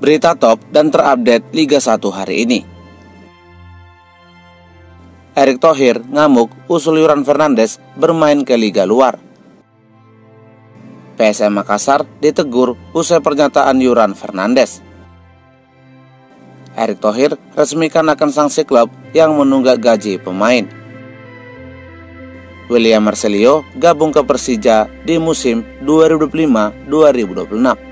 Berita top dan terupdate Liga 1 hari ini. Erick Thohir ngamuk usul Yuran Fernandes bermain ke liga luar. PSM Makassar ditegur usai pernyataan Yuran Fernandes. Erick Thohir resmikan akan sanksi klub yang menunggak gaji pemain. William Marcelio gabung ke Persija di musim 2025-2026.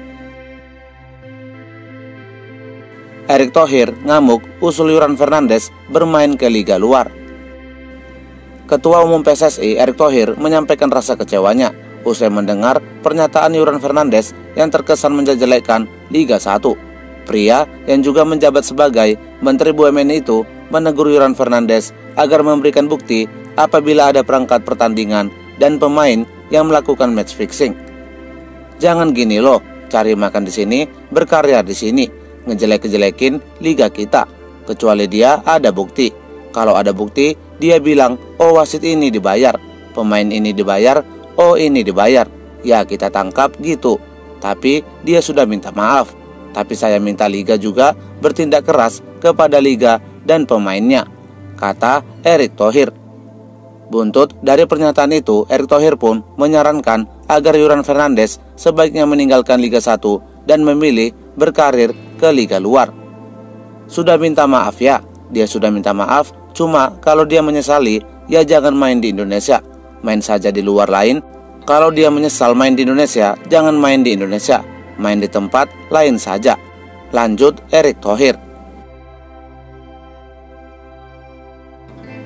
Erick Thohir ngamuk usul Yuran Fernandes bermain ke liga luar. Ketua Umum PSSI Erick Thohir menyampaikan rasa kecewanya usai mendengar pernyataan Yuran Fernandes yang terkesan menjelekkan Liga 1. Pria yang juga menjabat sebagai Menteri BUMN itu menegur Yuran Fernandes agar memberikan bukti apabila ada perangkat pertandingan dan pemain yang melakukan match fixing. Jangan gini loh, cari makan di sini, berkarya di sini, ngejelek-jelekin liga kita. Kecuali dia ada bukti. Kalau ada bukti, dia bilang, oh wasit ini dibayar, pemain ini dibayar, oh ini dibayar. Ya kita tangkap gitu. Tapi dia sudah minta maaf. Tapi saya minta liga juga bertindak keras kepada liga dan pemainnya, kata Erick Thohir. Buntut dari pernyataan itu, Erick Thohir pun menyarankan agar Yuran Fernandes sebaiknya meninggalkan Liga 1 dan memilih berkarir ke liga luar. Sudah minta maaf ya, dia sudah minta maaf, cuma kalau dia menyesali, ya jangan main di Indonesia, main saja di luar lain. Kalau dia menyesal main di Indonesia, jangan main di Indonesia, main di tempat lain saja, lanjut Erick Thohir.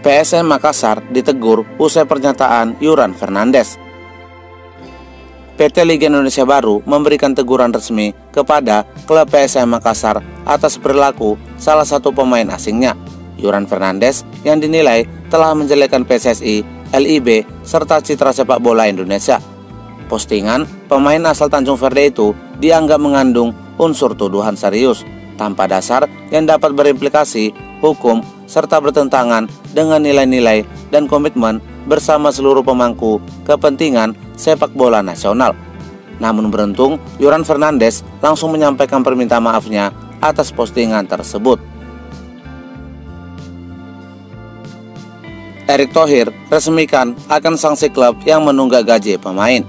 PSM Makassar ditegur usai pernyataan Yuran Fernandes. PT Liga Indonesia Baru memberikan teguran resmi kepada klub PSM Makassar atas perilaku salah satu pemain asingnya, Yuran Fernandes, yang dinilai telah menjelekkan PSSI, LIB, serta citra sepak bola Indonesia. Postingan pemain asal Tanjung Verde itu dianggap mengandung unsur tuduhan serius, tanpa dasar yang dapat berimplikasi hukum serta bertentangan dengan nilai-nilai dan komitmen bersama seluruh pemangku kepentingan sepak bola nasional. Namun beruntung, Yuran Fernandes langsung menyampaikan permintaan maafnya atas postingan tersebut. Erick Thohir resmikan akan sanksi klub yang menunggak gaji pemain.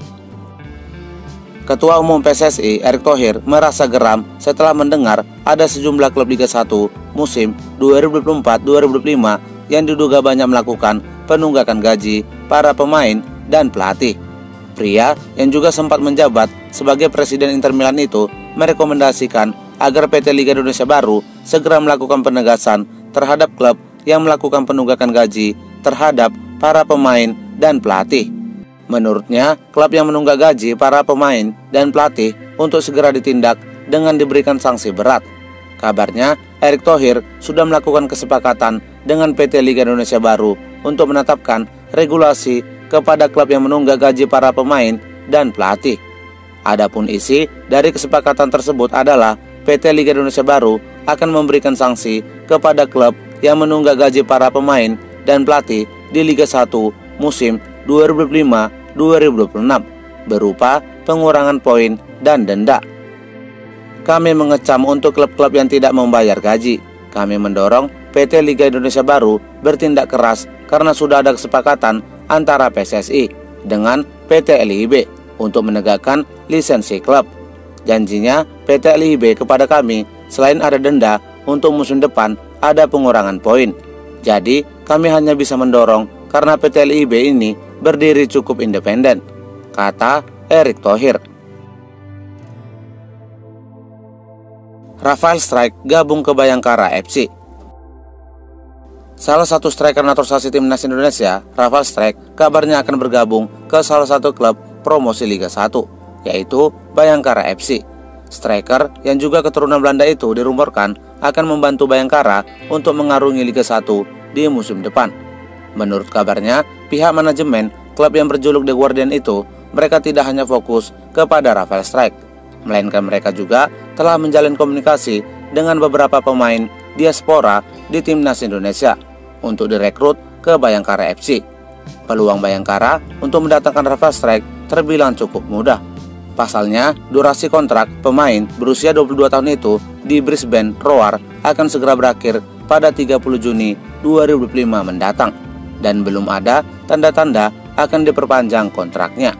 Ketua Umum PSSI Erick Thohir merasa geram setelah mendengar ada sejumlah klub Liga 1 musim 2024-2025 yang diduga banyak melakukan penunggakan gaji para pemain dan pelatih. Pria yang juga sempat menjabat sebagai Presiden Inter Milan itu merekomendasikan agar PT Liga Indonesia Baru segera melakukan penegasan terhadap klub yang melakukan penunggakan gaji terhadap para pemain dan pelatih. Menurutnya, klub yang menunggak gaji para pemain dan pelatih untuk segera ditindak dengan diberikan sanksi berat. Kabarnya, Erick Thohir sudah melakukan kesepakatan dengan PT Liga Indonesia Baru untuk menetapkan regulasi kepada klub yang menunggak gaji para pemain dan pelatih. Adapun isi dari kesepakatan tersebut adalah PT Liga Indonesia Baru akan memberikan sanksi kepada klub yang menunggak gaji para pemain dan pelatih di Liga 1 musim 2025-2026 berupa pengurangan poin dan denda. Kami mengecam untuk klub-klub yang tidak membayar gaji. Kami mendorong PT Liga Indonesia Baru bertindak keras karena sudah ada kesepakatan antara PSSI dengan PT LIB untuk menegakkan lisensi klub. Janjinya PT LIB kepada kami, selain ada denda, untuk musim depan ada pengurangan poin. Jadi kami hanya bisa mendorong karena PT LIB ini berdiri cukup independen, kata Erick Thohir. Rafael Strike gabung ke Bayangkara FC. Salah satu striker naturalisasi timnas Indonesia, Rafael Strike, kabarnya akan bergabung ke salah satu klub promosi Liga 1, yaitu Bayangkara FC. Striker yang juga keturunan Belanda itu dirumorkan akan membantu Bayangkara untuk mengarungi Liga 1 di musim depan. Menurut kabarnya, pihak manajemen klub yang berjuluk The Guardian itu, mereka tidak hanya fokus kepada Rafael Strike, melainkan mereka juga telah menjalin komunikasi dengan beberapa pemain diaspora di timnas Indonesia untuk direkrut ke Bayangkara FC. Peluang Bayangkara untuk mendatangkan Rafael Strike terbilang cukup mudah. Pasalnya, durasi kontrak pemain berusia 22 tahun itu di Brisbane Roar akan segera berakhir pada 30 Juni 2025 mendatang dan belum ada tanda-tanda akan diperpanjang kontraknya.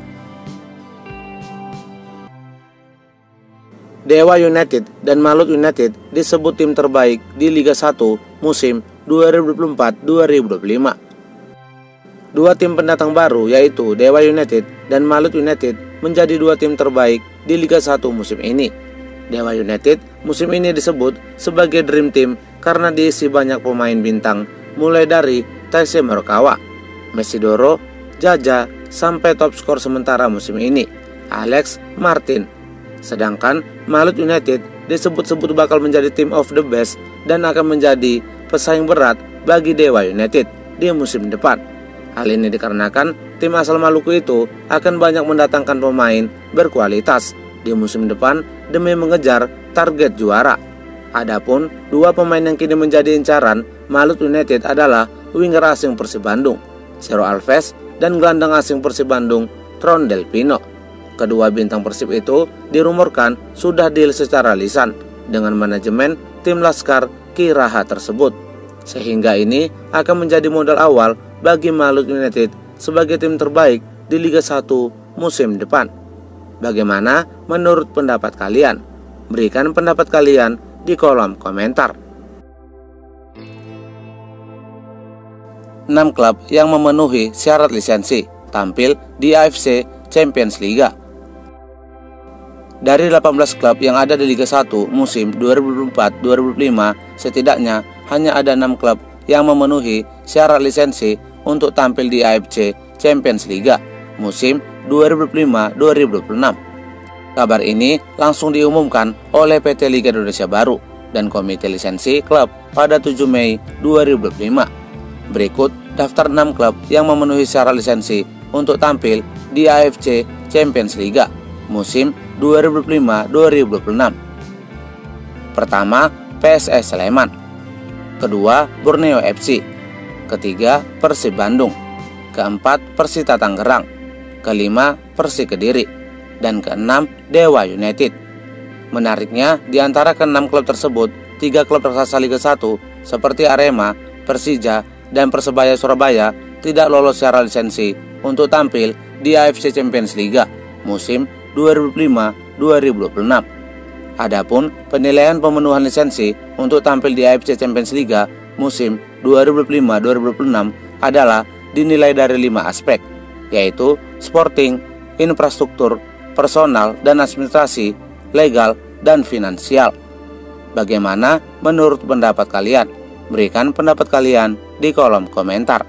Dewa United dan Malut United disebut tim terbaik di Liga 1 musim 2024-2025. Dua tim pendatang baru yaitu Dewa United dan Malut United menjadi dua tim terbaik di Liga 1 musim ini. Dewa United musim ini disebut sebagai Dream Team karena diisi banyak pemain bintang mulai dari Taisei Morikawa, Mesidoro, Jaja, sampai top skor sementara musim ini, Alex Martin. Sedangkan Malut United disebut-sebut bakal menjadi team of the best dan akan menjadi pesaing berat bagi Dewa United di musim depan. Hal ini dikarenakan tim asal Maluku itu akan banyak mendatangkan pemain berkualitas di musim depan demi mengejar target juara. Adapun dua pemain yang kini menjadi incaran Malut United adalah winger asing Persib Bandung, Ciro Alves, dan gelandang asing Persib Bandung, Tron Del Pino. Kedua bintang Persib itu dirumorkan sudah deal secara lisan dengan manajemen tim Laskar Kiraha tersebut, sehingga ini akan menjadi modal awal bagi Malut United sebagai tim terbaik di Liga 1 musim depan. Bagaimana menurut pendapat kalian? Berikan pendapat kalian di kolom komentar. 6 klub yang memenuhi syarat lisensi tampil di AFC Champions League. Dari 18 klub yang ada di Liga 1 musim 2024-2025, setidaknya hanya ada 6 klub yang memenuhi syarat lisensi untuk tampil di AFC Champions League musim 2025-2026. Kabar ini langsung diumumkan oleh PT Liga Indonesia Baru dan Komite Lisensi Klub pada 7 Mei 2025. Berikut daftar 6 klub yang memenuhi syarat lisensi untuk tampil di AFC Champions League musim 2025-2026. Pertama, PSS Sleman. Kedua, Borneo FC. Ketiga, Persib Bandung. Keempat, Persita Tangerang. Kelima, Persik Kediri. Dan keenam, Dewa United. Menariknya, di antara keenam klub tersebut, 3 klub raksasa Liga 1 seperti Arema, Persija, dan Persebaya Surabaya tidak lolos secara lisensi untuk tampil di AFC Champions League musim 2025-2026. Adapun penilaian pemenuhan lisensi untuk tampil di AFC Champions League musim 2025-2026 adalah dinilai dari 5 aspek, yaitu sporting, infrastruktur, personal dan administrasi, legal, dan finansial. Bagaimana menurut pendapat kalian? Berikan pendapat kalian di kolom komentar.